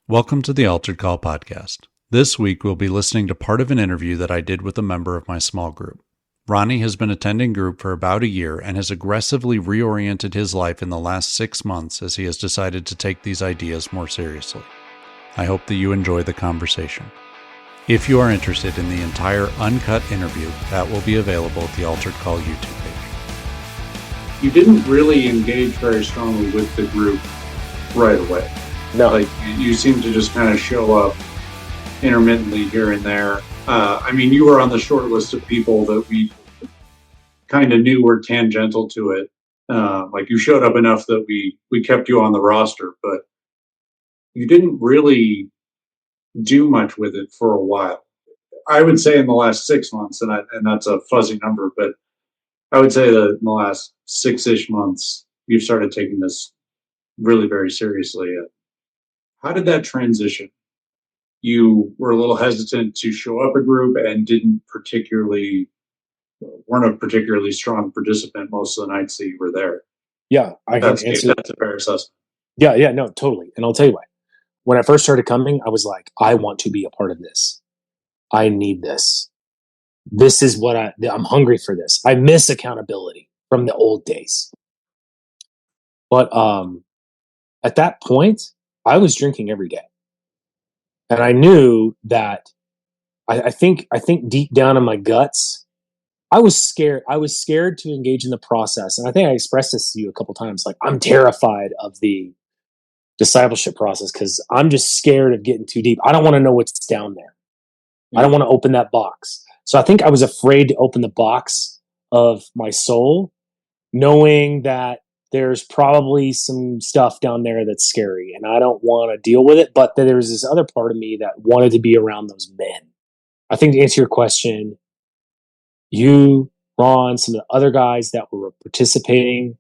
Welcome to the Altered Call podcast. This week we'll be listening to part of an interview that I did with a member of my small group. Ronnie has been attending group for about a year and has aggressively reoriented his life in the last 6 months as he has decided to take these ideas more seriously. I hope that you enjoy the conversation. If you are interested in the entire uncut interview, that will be available at the Altered Call YouTube page. You didn't really engage very strongly with the group right away. No. Like, you seem to just kind of show up intermittently here and there. You were on the short list of people that we kind of knew were tangential to it. You showed up enough that we kept you on the roster, but you didn't really do much with it for a while. I would say in the last 6 months, and that's a fuzzy number, but I would say that in the last 6-ish months, you've started taking this really very seriously. How did that transition? You were a little hesitant to show up a group and weren't a particularly strong participant most of the nights that you were there. Yeah, I can answer. That's a fair assessment. Yeah, no, totally. And I'll tell you why. When I first started coming, I was like, I want to be a part of this. I need this. This is what I'm hungry for this. I miss accountability from the old days. But at that point, I was drinking every day. And I knew that I think deep down in my guts, I was scared. I was scared to engage in the process. And I think I expressed this to you a couple times. Like, I'm terrified of the discipleship process because I'm just scared of getting too deep. I don't want to know what's down there. I don't want to open that box. So I think I was afraid to open the box of my soul, knowing that there's probably some stuff down there that's scary and I don't want to deal with it. But then there's this other part of me that wanted to be around those men. I think to answer your question, you, Ron, some of the other guys that were participating,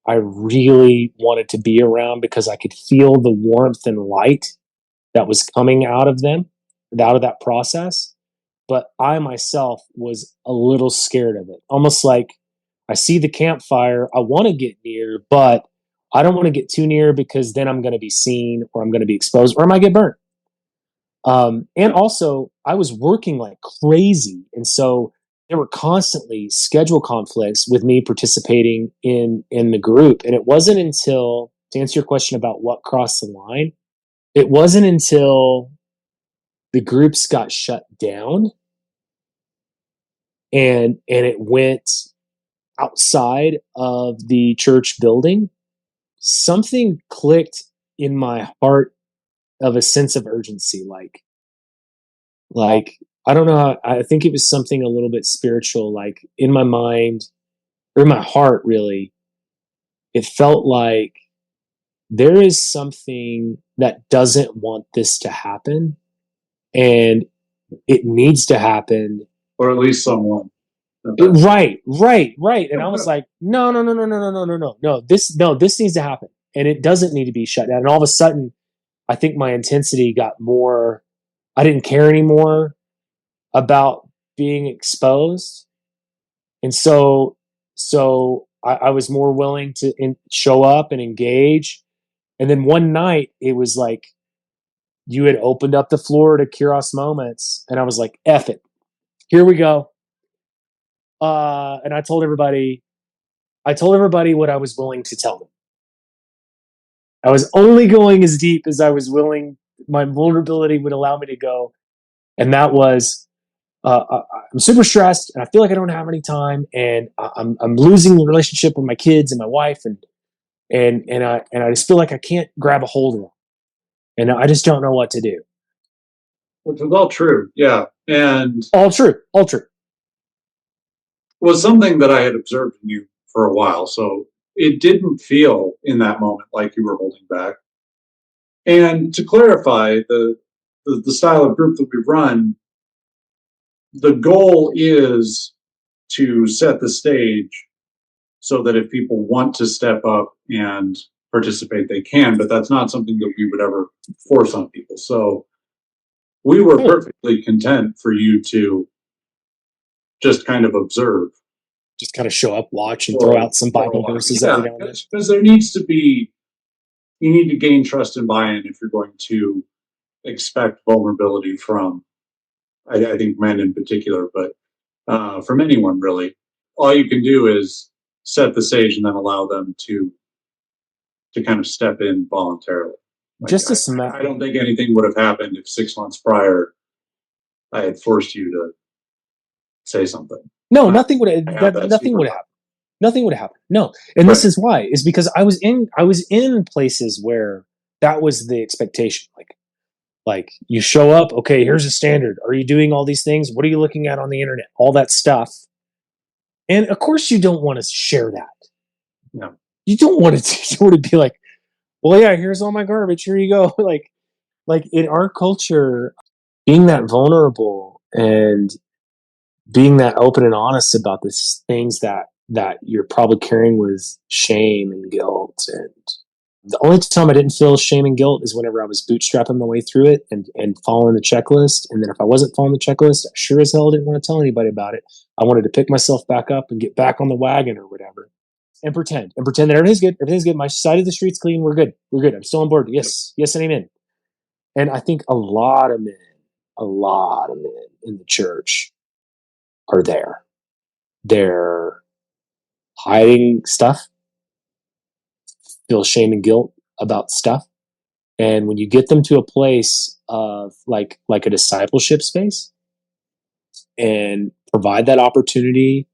I really wanted to be around because I could feel the warmth and light that was coming out of them, out of that process. But I myself was a little scared of it. Almost like I see the campfire, I want to get near, but I don't want to get too near because then I'm going to be seen or I'm going to be exposed or I might get burnt. And also, I was working like crazy. And so there were constantly schedule conflicts with me participating in the group. And it wasn't until, to answer your question about what crossed the line, it wasn't until the groups got shut down and it went outside of the church building, something clicked in my heart of a sense of urgency. Like I don't know. I think it was something a little bit spiritual, like in my mind or in my heart, really. It felt like there is something that doesn't want this to happen and it needs to happen. Or at least someone. Right. And I was like, no. This needs to happen. And it doesn't need to be shut down. And all of a sudden, I think my intensity got more, I didn't care anymore about being exposed. And so I was more willing to show up and engage. And then one night it was like, you had opened up the floor to Kairos Moments. And I was like, F it. Here we go. And I told everybody what I was willing to tell them. I was only going as deep as I was willing. My vulnerability would allow me to go. And that was, I'm super stressed and I feel like I don't have any time and I'm losing the relationship with my kids and my wife and I just feel like I can't grab a hold of them. And I just don't know what to do. Which is all true. Yeah. And all true. Was something that I had observed in you for a while. So it didn't feel in that moment like you were holding back. And to clarify, the style of group that we run, the goal is to set the stage so that if people want to step up and participate, they can, but that's not something that we would ever force on people. So we were perfectly content for you to just kind of observe. Just kind of show up, watch, and throw out some Bible verses every now and then. Because there needs to be, you need to gain trust and buy-in if you're going to expect vulnerability from, I think, men in particular, but from anyone really. All you can do is set the stage and then allow them to kind of step in voluntarily. Like, Just a I don't think anything would have happened if 6 months prior I had forced you to say something. no, nothing would nothing would superpower. happen. Nothing would happen. No, and Right. this is why is because I was in places where that was the expectation. Like you show up, okay, here's a standard. Are you doing all these things? What are you looking at on the internet? All that stuff. And of course, you don't want to share that. No. You don't want to be like, well, yeah, here's all my garbage. Here you go. like in our culture, being that vulnerable and being that open and honest about these things that you're probably carrying with shame and guilt. And the only time I didn't feel shame and guilt is whenever I was bootstrapping my way through it and following the checklist. And then if I wasn't following the checklist, I sure as hell didn't want to tell anybody about it. I wanted to pick myself back up and get back on the wagon or whatever. And pretend that everything's good. Everything's good. My side of the street's clean. We're good. We're good. I'm still on board. Yes. Yes and amen. And I think a lot of men in the church are there. They're hiding stuff, feel shame and guilt about stuff. And when you get them to a place of like a discipleship space and provide that opportunity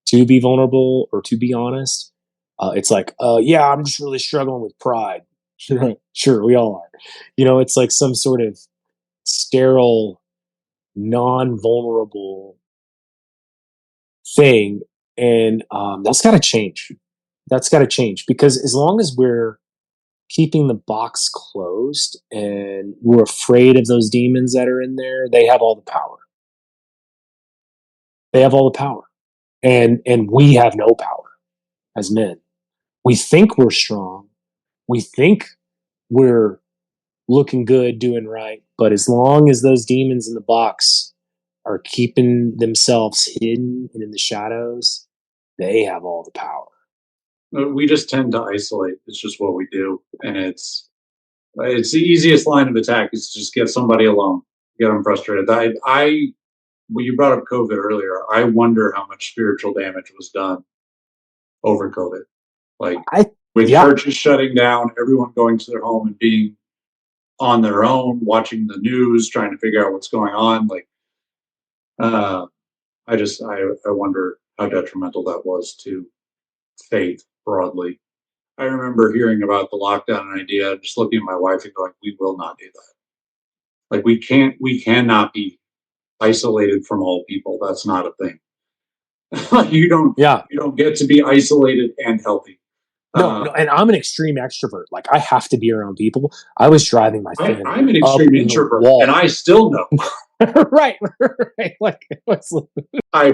to be vulnerable or to be honest, it's like, yeah, I'm just really struggling with pride. Sure, we all are. It's like some sort of sterile, non-vulnerable thing. And that's got to change. That's got to change because as long as we're keeping the box closed and we're afraid of those demons that are in there, they have all the power. They have all the power. And we have no power as men. We think we're strong. We think we're looking good, doing right. But as long as those demons in the box are keeping themselves hidden and in the shadows, they have all the power. We just tend to isolate. It's just what we do, and it's the easiest line of attack is to just get somebody alone, get them frustrated. When you brought up COVID earlier, I wonder how much spiritual damage was done over COVID. Like with churches shutting down, everyone going to their home and being on their own, watching the news, trying to figure out what's going on. Like, I wonder how detrimental that was to faith broadly. I remember hearing about the lockdown idea, just looking at my wife and going, "We will not do that. Like, we cannot be isolated from all people. That's not a thing. You don't get to be isolated and healthy." No, and I'm an extreme extrovert. Like I have to be around people. I was driving my family. I'm an extreme introvert, and I still know. right. Like I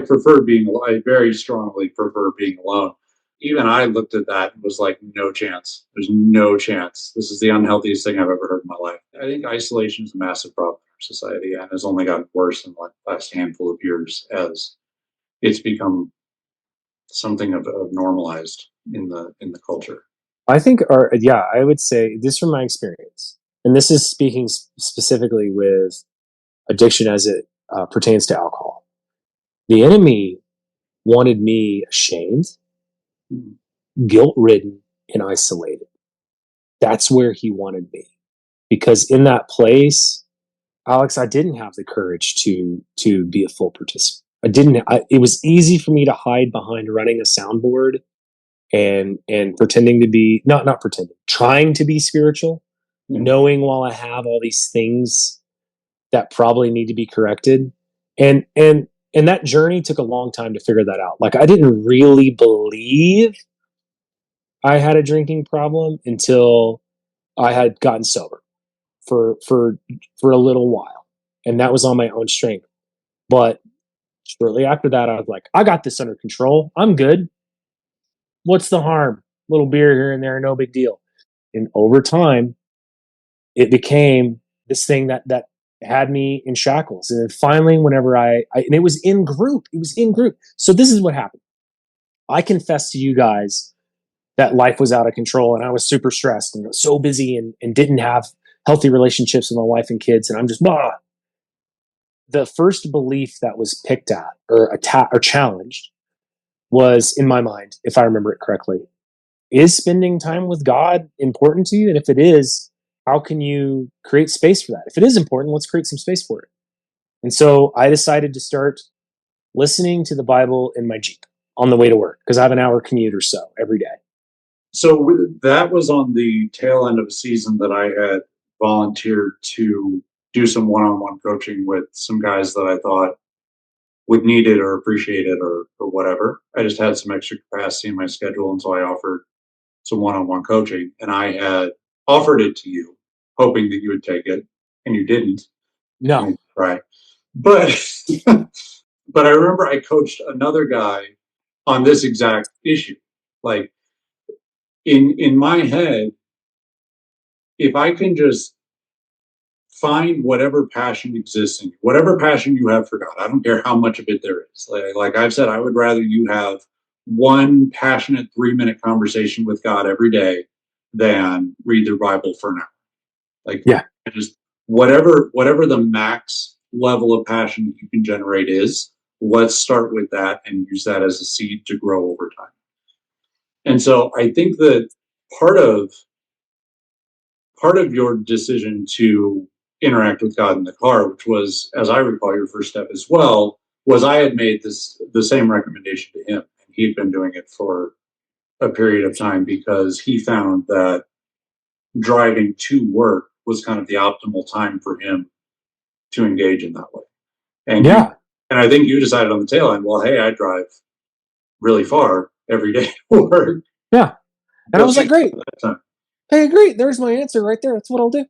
very strongly prefer being alone. Even I looked at that and was like, no chance. There's no chance. This is the unhealthiest thing I've ever heard in my life. I think isolation is a massive problem in our society and has only gotten worse in the last handful of years as it's become something of normalized in the culture. I think, I would say this from my experience, and this is speaking specifically with addiction as it pertains to alcohol. The enemy wanted me ashamed, guilt-ridden, and isolated. That's where he wanted me. Because in that place, Alex, I didn't have the courage to be a full participant. It was easy for me to hide behind running a soundboard and pretending to be, not pretending, trying to be spiritual, knowing while I have all these things that probably need to be corrected. And that journey took a long time to figure that out. Like I didn't really believe I had a drinking problem until I had gotten sober for a little while. And that was on my own strength. But shortly after that, I was like, I got this under control. I'm good. What's the harm? Little beer here and there, no big deal. And over time, it became this thing that had me in shackles. And then finally, whenever and it was in group. So this is what happened. I confessed to you guys that life was out of control and I was super stressed and so busy and didn't have healthy relationships with my wife and kids. And I'm just, blah. The first belief that was picked at or challenged was, in my mind, if I remember it correctly, is spending time with God important to you? And if it is, how can you create space for that? If it is important, let's create some space for it. And so I decided to start listening to the Bible in my Jeep on the way to work, because I have an hour commute or so every day. So that was on the tail end of a season that I had volunteered to do some one-on-one coaching with some guys that I thought would need it or appreciate it or whatever. I just had some extra capacity in my schedule, and so I offered some one-on-one coaching, and I had offered it to you, hoping that you would take it, and you didn't. No. Right. But but I remember I coached another guy on this exact issue. Like, in my head, if I can just find whatever passion exists in you, whatever passion you have for God, I don't care how much of it there is. Like I've said, I would rather you have one passionate 3-minute conversation with God every day than read the Bible for an hour. Like, yeah, I just whatever the max level of passion you can generate is, let's start with that and use that as a seed to grow over time. And so I think that part of your decision to interact with God in the car, which was, as I recall, your first step as well, was I had made the same recommendation to him, and he'd been doing it for a period of time because he found that driving to work was kind of the optimal time for him to engage in that way. And yeah, and I think you decided on the tail end, well, hey, I drive really far every day to work. Yeah. And I was like, great. Hey, great. There's my answer right there. That's what I'll do.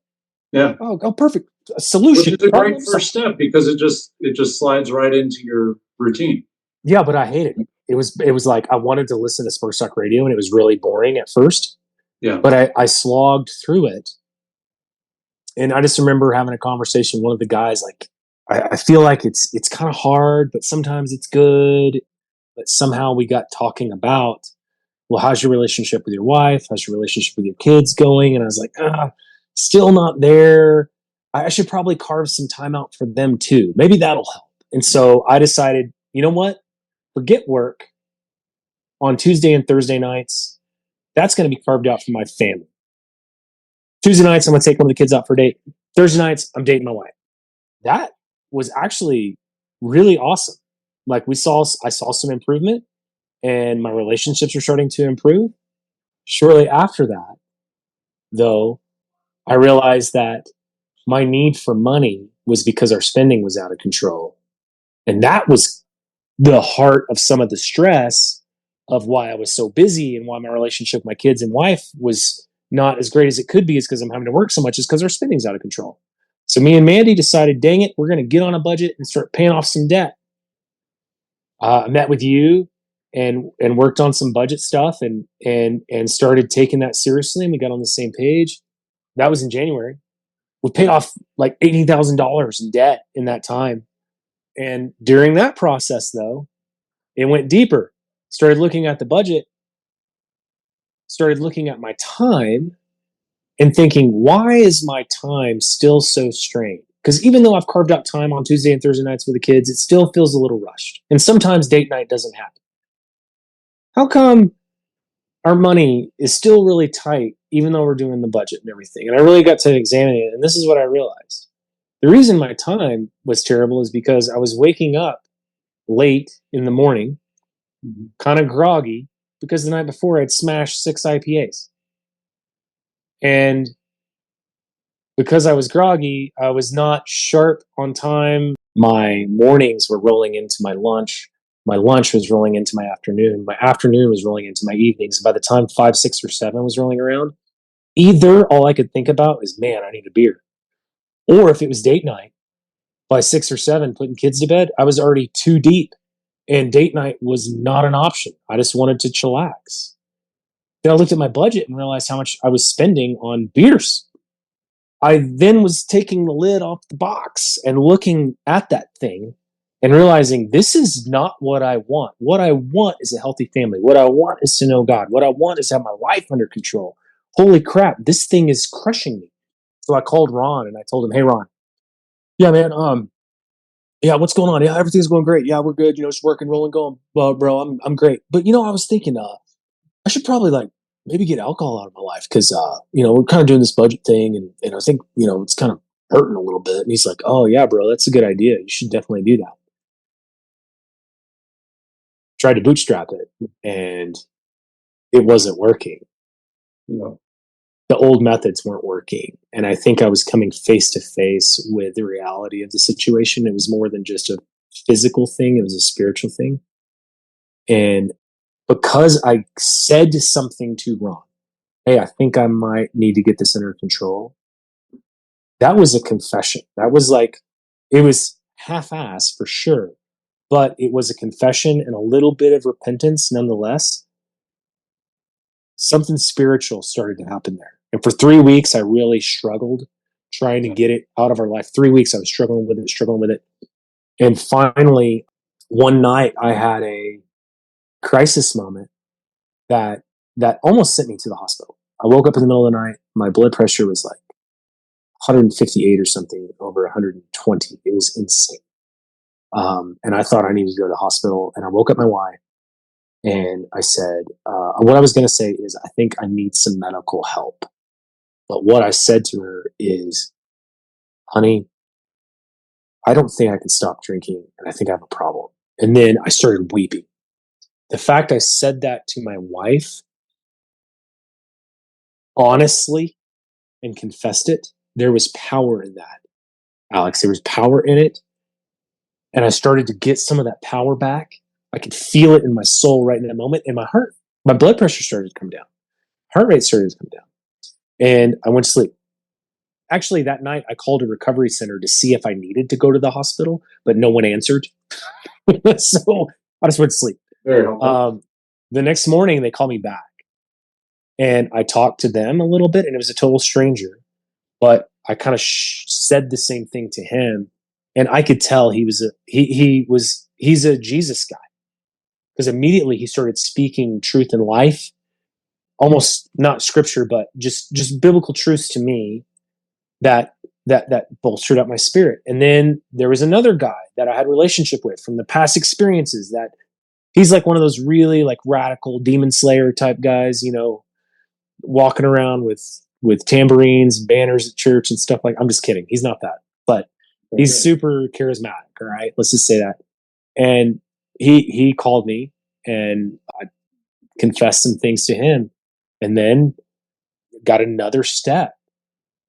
Yeah. Oh, perfect. A solution. Which is a great first step, because it just slides right into your routine. Yeah, but I hated it. It was like I wanted to listen to Sports Talk Radio, and it was really boring at first. Yeah. But I slogged through it. And I just remember having a conversation with one of the guys, like, I feel like it's kind of hard, but sometimes it's good. But somehow we got talking about, well, how's your relationship with your wife? How's your relationship with your kids going? And I was like, still not there. I should probably carve some time out for them too. Maybe that'll help. And so I decided, you know what? Forget work on Tuesday and Thursday nights. That's going to be carved out for my family. Tuesday nights, I'm going to take one of the kids out for a date. Thursday nights, I'm dating my wife. That was actually really awesome. Like I saw some improvement, and my relationships were starting to improve. Shortly after that, though, I realized that my need for money was because our spending was out of control. And that was the heart of some of the stress of why I was so busy and why my relationship with my kids and wife was not as great as it could be, is because I'm having to work so much, is because our spending's out of control. So me and Mandy decided, dang it, we're going to get on a budget and start paying off some debt. I met with you and worked on some budget stuff and started taking that seriously, and we got on the same page. That was in January. We paid off like $80,000 in debt in that time. And during that process, though, it went deeper. Started looking at the budget, started looking at my time and thinking, why is my time still so strained? Because even though I've carved out time on Tuesday and Thursday nights for the kids, it still feels a little rushed. And sometimes date night doesn't happen. How come our money is still really tight, even though we're doing the budget and everything? And I really got to examine it. And this is what I realized. The reason my time was terrible is because I was waking up late in the morning, kind of groggy, because the night before I'd smashed 6 IPAs. And because I was groggy, I was not sharp on time. My mornings were rolling into my lunch. My lunch was rolling into my afternoon. My afternoon was rolling into my evenings. By the time 5, 6, or 7 was rolling around, either all I could think about is, man, I need a beer. Or if it was date night, by 6 or 7, putting kids to bed, I was already too deep. And date night was not an option. I just wanted to chillax. Then I looked at my budget and realized how much I was spending on beers. I then was taking the lid off the box and looking at that thing and realizing this is not what I want. What I want is a healthy family. What I want is to know God. What I want is to have my life under control. Holy crap, this thing is crushing me. So I called Ron and I told him, "Hey, Ron, yeah, man, yeah, what's going on? Yeah, everything's going great. Yeah, we're good. Just working, rolling, going. Well, bro, I'm great. But I was thinking, I should probably like maybe get alcohol out of my life because we're kind of doing this budget thing, and I think it's kind of hurting a little bit." And he's like, "Oh yeah, bro, that's a good idea. You should definitely do that." Tried to bootstrap it, and it wasn't working. The old methods weren't working, and I think I was coming face to face with the reality of the situation. It was more than just a physical thing; it was a spiritual thing. And because I said something to Ron, "Hey, I think I might need to get this under control," that was a confession. That was like, it was half-ass for sure, but it was a confession and a little bit of repentance nonetheless. Something spiritual started to happen there. And for 3 weeks, I really struggled trying to get it out of our life. 3 weeks, I was struggling with it. And finally, one night, I had a crisis moment that almost sent me to the hospital. I woke up in the middle of the night. My blood pressure was like 158 or something over 120. It was insane. And I thought I needed to go to the hospital. And I woke up my wife and I said, what I was going to say is, I think I need some medical help. But what I said to her is, "Honey, I don't think I can stop drinking, and I think I have a problem." And then I started weeping. The fact I said that to my wife honestly and confessed it, there was power in that, Alex. There was power in it. And I started to get some of that power back. I could feel it in my soul right in that moment. And my blood pressure started to come down. Heart rate started to come down. And I went to sleep. Actually, that night, I called a recovery center to see if I needed to go to the hospital, but no one answered. So I just went to sleep. Very helpful. The next morning, they called me back. And I talked to them a little bit, and it was a total stranger. But I kind of said the same thing to him. And I could tell he's a Jesus guy. Because immediately he started speaking truth in life, almost not scripture, but just biblical truths to me that bolstered up my spirit. And then there was another guy that I had a relationship with from the past experiences, that he's like one of those really like radical demon slayer type guys, walking around with tambourines, banners at church and stuff like. I'm just kidding. He's not that, but he's super charismatic. All right, let's just say that. And he called me, and I confessed some things to him, and then got another step.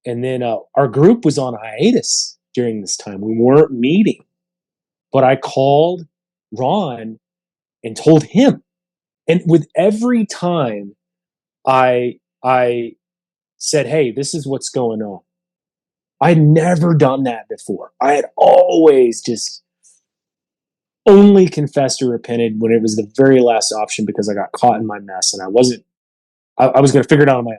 And then our group was on hiatus during this time. We weren't meeting, but I called Ron and told him. And with every time I said, "Hey, this is what's going on," I had never done that before. I had always just only confessed or repented when it was the very last option, because I got caught in my mess and I was going to figure it out on my own.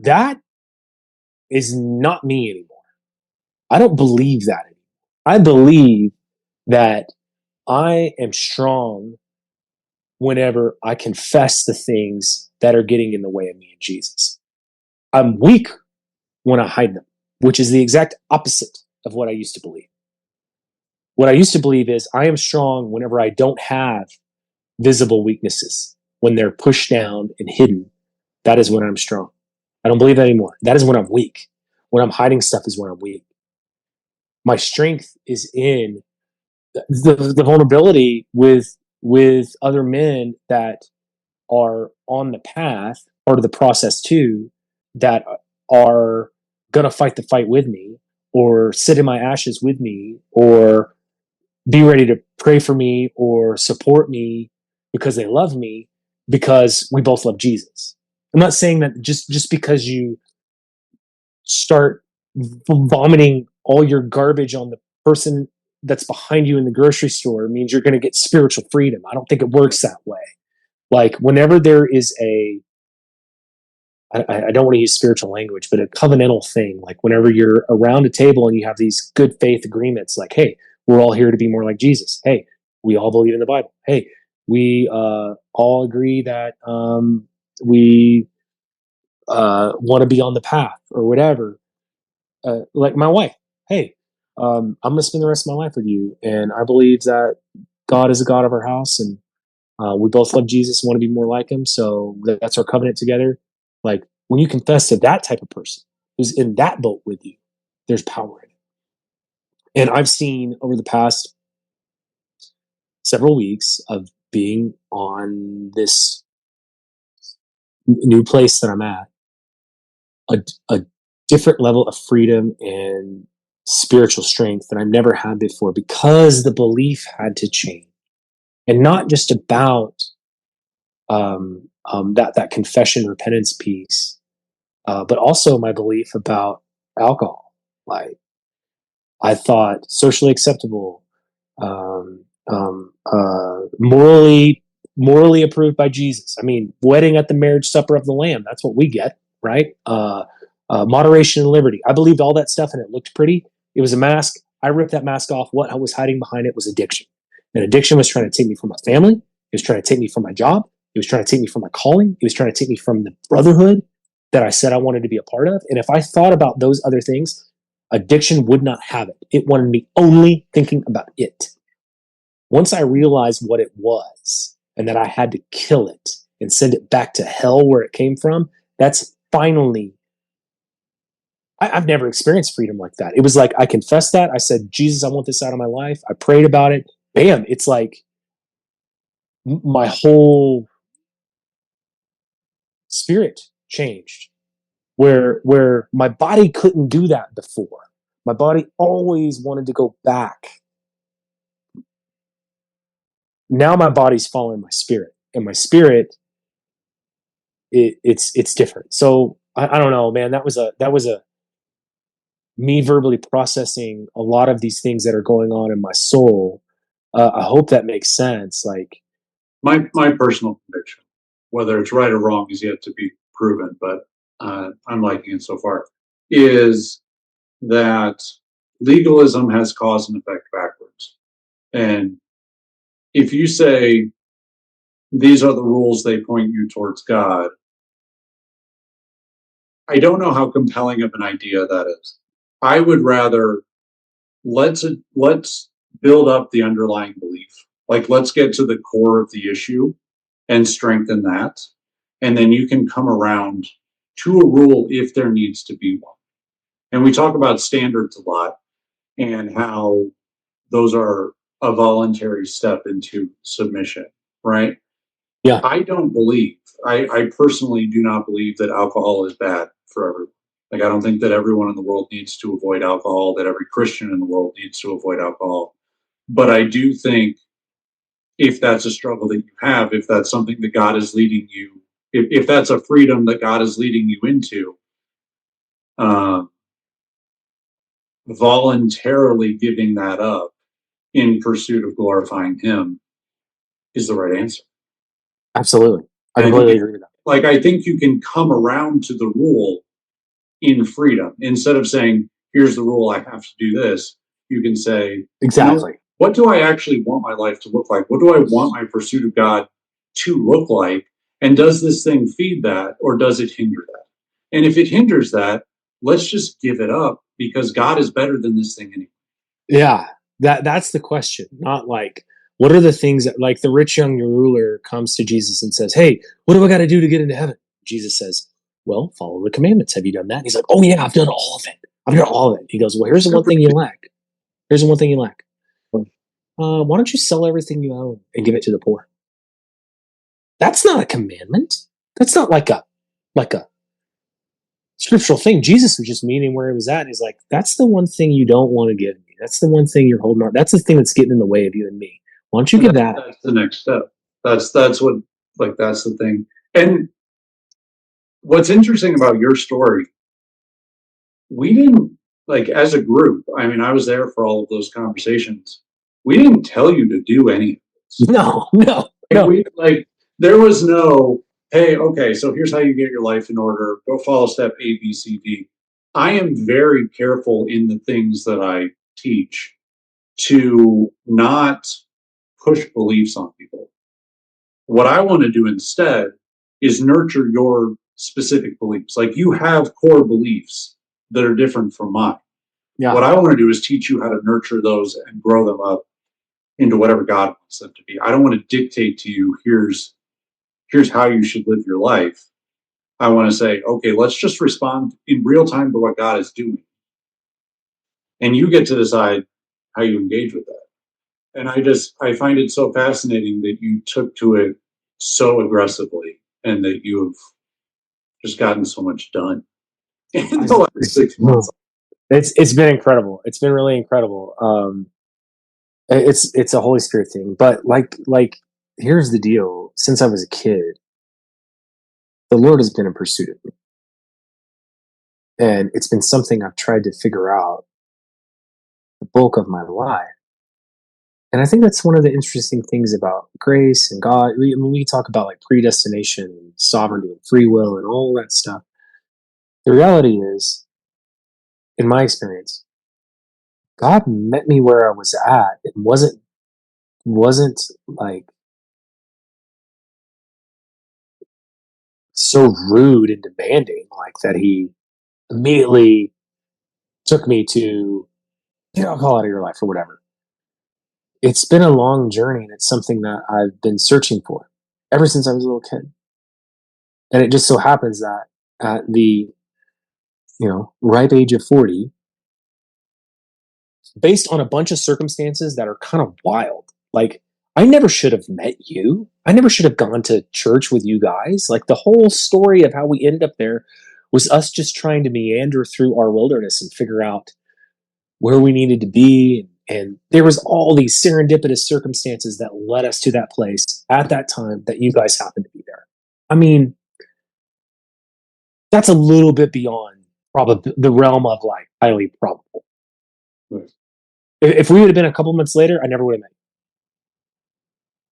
That is not me anymore. I don't believe that anymore. I believe that I am strong whenever I confess the things that are getting in the way of me and Jesus. I'm weak when I hide them, which is the exact opposite of what I used to believe. What I used to believe is I am strong whenever I don't have visible weaknesses. When they're pushed down and hidden, that is when I'm strong. I don't believe that anymore. That is when I'm weak. When I'm hiding stuff is when I'm weak. My strength is in the vulnerability with other men that are on the path, part of the process too, that are going to fight the fight with me, or sit in my ashes with me, or be ready to pray for me or support me because they love me, because we both love Jesus. I'm not saying that just because you start vomiting all your garbage on the person that's behind you in the grocery store means you're going to get spiritual freedom. I don't think it works that way. Like, whenever there is I don't want to use spiritual language, but a covenantal thing, like whenever you're around a table and you have these good faith agreements, like, hey, we're all here to be more like Jesus. Hey, we all believe in the Bible. Hey, we all agree that we want to be on the path or whatever. Like my wife, hey, I'm going to spend the rest of my life with you. And I believe that God is a God of our house, and we both love Jesus and want to be more like him. So that's our covenant together. Like when you confess to that type of person who's in that boat with you, there's power in it. And I've seen over the past several weeks of being on this new place that I'm at, a different level of freedom and spiritual strength that I've never had before, because the belief had to change. And not just about that confession repentance piece, but also my belief about alcohol. Like I thought socially acceptable, morally approved by Jesus. I mean, wedding at the marriage supper of the Lamb. That's what we get, right? Moderation and liberty. I believed all that stuff, and it looked pretty. It was a mask. I ripped that mask off. What I was hiding behind it was addiction. And addiction was trying to take me from my family. It was trying to take me from my job. It was trying to take me from my calling. It was trying to take me from the brotherhood that I said I wanted to be a part of. And if I thought about those other things, addiction would not have it. It wanted me only thinking about it. Once I realized what it was and that I had to kill it and send it back to hell where it came from, that's finally, I've never experienced freedom like that. It was like I confessed that. I said, Jesus, I want this out of my life. I prayed about it. Bam. It's like my whole spirit changed, where my body couldn't do that before. My body always wanted to go back. Now my body's following my spirit, and my spirit, it's different. So I don't know, man. That was a me verbally processing a lot of these things that are going on in my soul. I hope that makes sense. Like my personal conviction, whether it's right or wrong, is yet to be proven, but I'm liking it so far, is that legalism has cause and effect backwards. And if you say these are the rules, they point you towards God, I don't know how compelling of an idea that is. I would rather let's build up the underlying belief. Like let's get to the core of the issue and strengthen that. And then you can come around to a rule if there needs to be one. And we talk about standards a lot and how those are a voluntary step into submission, right? Yeah. I personally do not believe that alcohol is bad for everyone. Like, I don't think that everyone in the world needs to avoid alcohol, that every Christian in the world needs to avoid alcohol. But I do think if that's a struggle that you have, if that's something that God is leading you, if that's a freedom that God is leading you into, voluntarily giving that up in pursuit of glorifying Him is the right answer. Absolutely. I completely agree with that. Like, I think you can come around to the rule in freedom. Instead of saying, here's the rule, I have to do this, you can say, Exactly. What do I actually want my life to look like? What do I want my pursuit of God to look like? And does this thing feed that, or does it hinder that? And if it hinders that, let's just give it up, because God is better than this thing anyway. Yeah. That's the question. Not like, what are the things that, like, the rich young ruler comes to Jesus and says, hey, what do I got to do to get into heaven? Jesus says, well, follow the commandments. Have you done that? And he's like, oh yeah, I've done all of it. I've done all of it. He goes, well, here's the one thing you lack. Here's the one thing you lack. Why don't you sell everything you own and give it to the poor? That's not a commandment. That's not like a scriptural thing. Jesus was just meeting where he was at. And he's like, that's the one thing you don't want to give me. That's the one thing you're holding on. That's the thing that's getting in the way of you and me. Why don't you give that? That's the next step. That's what, like, that's the thing. And what's interesting about your story, we didn't, like, as a group, I mean, I was there for all of those conversations. We didn't tell you to do any of this. No. There was no, hey, okay, so here's how you get your life in order. Go follow step A, B, C, D. I am very careful in the things that I teach to not push beliefs on people. What I want to do instead is nurture your specific beliefs. Like, you have core beliefs that are different from mine. Yeah. What I want to do is teach you how to nurture those and grow them up into whatever God wants them to be. I don't want to dictate to you, here's how you should live your life. I want to say, okay, let's just respond in real time to what God is doing. And you get to decide how you engage with that. And I find it so fascinating that you took to it so aggressively and that you have just gotten so much done in the last 6 months. It's been incredible. It's been really incredible. It's a Holy Spirit thing. But like here's the deal. Since I was a kid, the Lord has been in pursuit of me. And it's been something I've tried to figure out the bulk of my life. And I think that's one of the interesting things about grace and God. We talk about like predestination and sovereignty and free will and all that stuff. The reality is, in my experience, God met me where I was at. It wasn't like so rude and demanding, like that he immediately took me to, call out of your life or whatever. It's been a long journey, and it's something that I've been searching for ever since I was a little kid. And it just so happens that at the, ripe age of 40, based on a bunch of circumstances that are kind of wild, like I never should have met you. I never should have gone to church with you guys. Like, the whole story of how we ended up there was us just trying to meander through our wilderness and figure out where we needed to be. And there was all these serendipitous circumstances that led us to that place at that time that you guys happened to be there. I mean, that's a little bit beyond probably the realm of like highly probable. Right. If we would have been a couple months later, I never would have met you.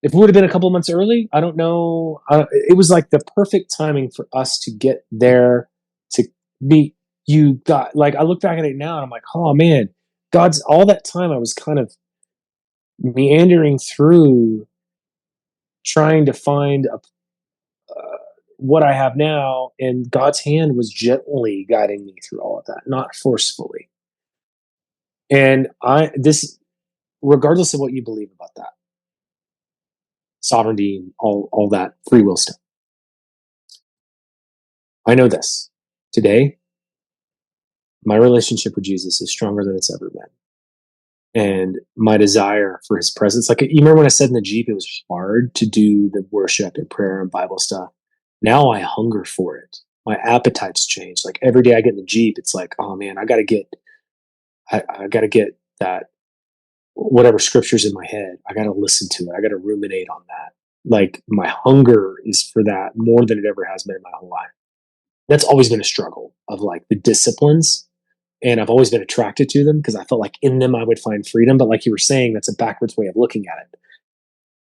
If we would have been a couple months early, I don't know. It was like the perfect timing for us to get there, to meet you. God, like, I look back at it now and I'm like, oh man, God's, all that time I was kind of meandering through trying to find what I have now, and God's hand was gently guiding me through all of that, not forcefully. And regardless of what you believe about that, sovereignty, all that free will stuff, I know this. Today, my relationship with Jesus is stronger than it's ever been. And my desire for his presence, like, you remember when I said in the Jeep, it was hard to do the worship and prayer and Bible stuff. Now I hunger for it. My appetite's changed. Like, every day I get in the Jeep, it's like, oh man, I gotta get that, whatever scripture's in my head, I gotta listen to it. I gotta ruminate on that. Like, my hunger is for that more than it ever has been in my whole life. That's always been a struggle of like the disciplines. And I've always been attracted to them because I felt like in them I would find freedom. But like you were saying, that's a backwards way of looking at it.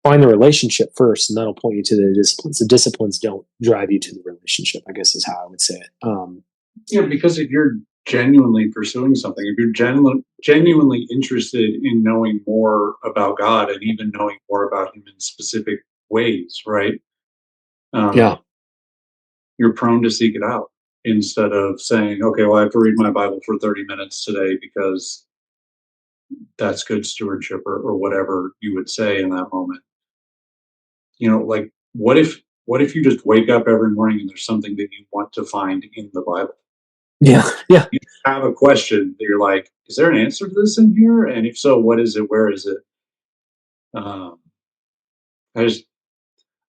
Find the relationship first, and that'll point you to the disciplines. The disciplines don't drive you to the relationship, I guess is how I would say it. Because if you're genuinely pursuing something, if you're genuinely interested in knowing more about God and even knowing more about him in specific ways, right? You're prone to seek it out instead of saying, okay, well, I have to read my Bible for 30 minutes today because that's good stewardship, or whatever you would say in that moment. Like, what if you just wake up every morning and there's something that you want to find in the Bible? Yeah. You have a question that you're like, is there an answer to this in here? And if so, what is it? Where is it?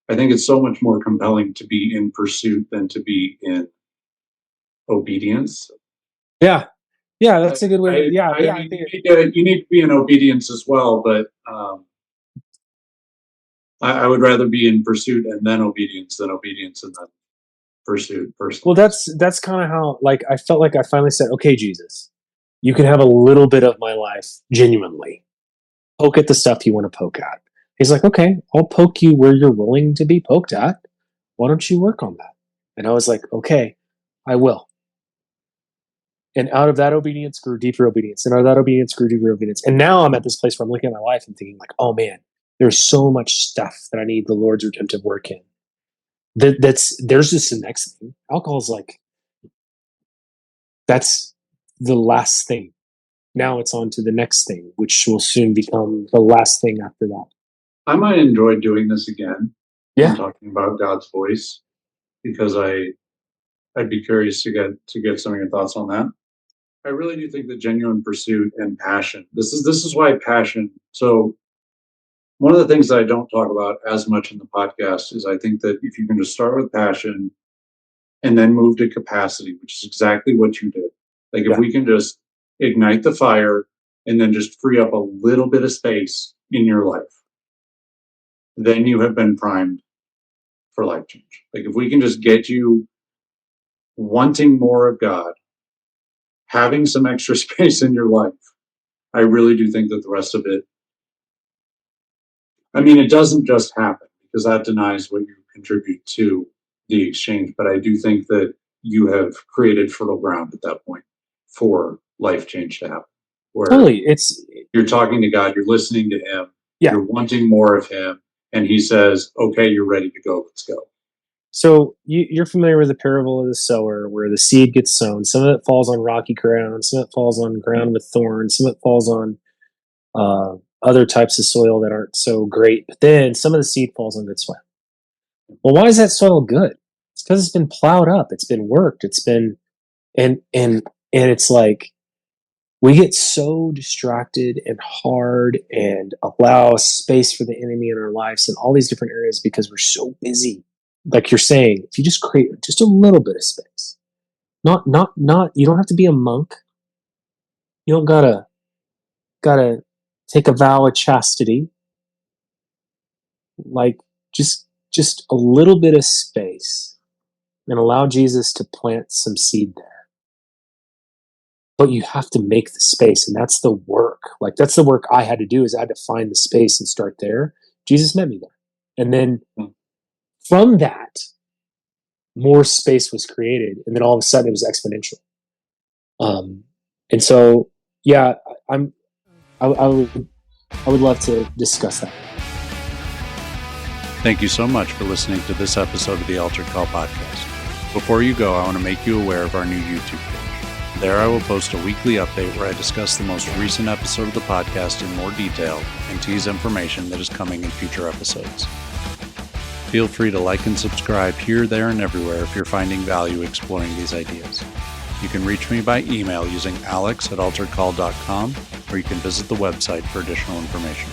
I think it's so much more compelling to be in pursuit than to be in obedience. Yeah, that's a good way. You need to be in obedience as well, but I would rather be in pursuit and then obedience than obedience and then pursuit personally. Well, that's kind of how, like, I felt like I finally said, okay, Jesus, you can have a little bit of my life genuinely. Poke at the stuff you want to poke at. He's like, okay, I'll poke you where you're willing to be poked at. Why don't you work on that? And I was like, okay, I will. And out of that obedience grew deeper obedience. And out of that obedience grew deeper obedience. And now I'm at this place where I'm looking at my life and thinking like, oh man, there's so much stuff that I need the Lord's redemptive work in. there's just the next thing. Alcohol is like, that's the last thing. Now it's on to the next thing, which will soon become the last thing after that. I might enjoy doing this again. Yeah. And talking about God's voice, because I'd be curious to get some of your thoughts on that. I really do think that genuine pursuit and passion. This is why passion. So one of the things that I don't talk about as much in the podcast is I think that if you can just start with passion and then move to capacity, which is exactly what you did. Like if we can just ignite the fire and then just free up a little bit of space in your life, then you have been primed for life change. Like if we can just get you wanting more of God, having some extra space in your life, I really do think that the rest of it, I mean, it doesn't just happen because that denies what you contribute to the exchange. But I do think that you have created fertile ground at that point for life change to happen. Where Totally. You're talking to God, you're listening to him, Yeah. you're wanting more of him, and he says, okay, you're ready to go, let's go. So you're familiar with the parable of the sower, where the seed gets sown. Some of it falls on rocky ground, some of it falls on ground with thorns, some of it falls on other types of soil that aren't so great. But then some of the seed falls on good soil. Well, why is that soil good? It's because it's been plowed up, it's been worked, it's been and it's like we get so distracted and hard and allow space for the enemy in our lives in all these different areas because we're so busy. Like you're saying, if you just create just a little bit of space, not, you don't have to be a monk. You don't gotta take a vow of chastity. Like just a little bit of space and allow Jesus to plant some seed there. But you have to make the space, and that's the work. Like that's the work I had to do, is I had to find the space and start there. Jesus met me there. And then from that, more space was created, and then all of a sudden it was exponential. And so, yeah, I would love to discuss that. Thank you so much for listening to this episode of the Altered Call podcast. Before you go, I want to make you aware of our new YouTube page. There I will post a weekly update where I discuss the most recent episode of the podcast in more detail and tease information that is coming in future episodes. Feel free to like and subscribe here, there, and everywhere if you're finding value exploring these ideas. You can reach me by email using alex@alteredcall.com, or you can visit the website for additional information.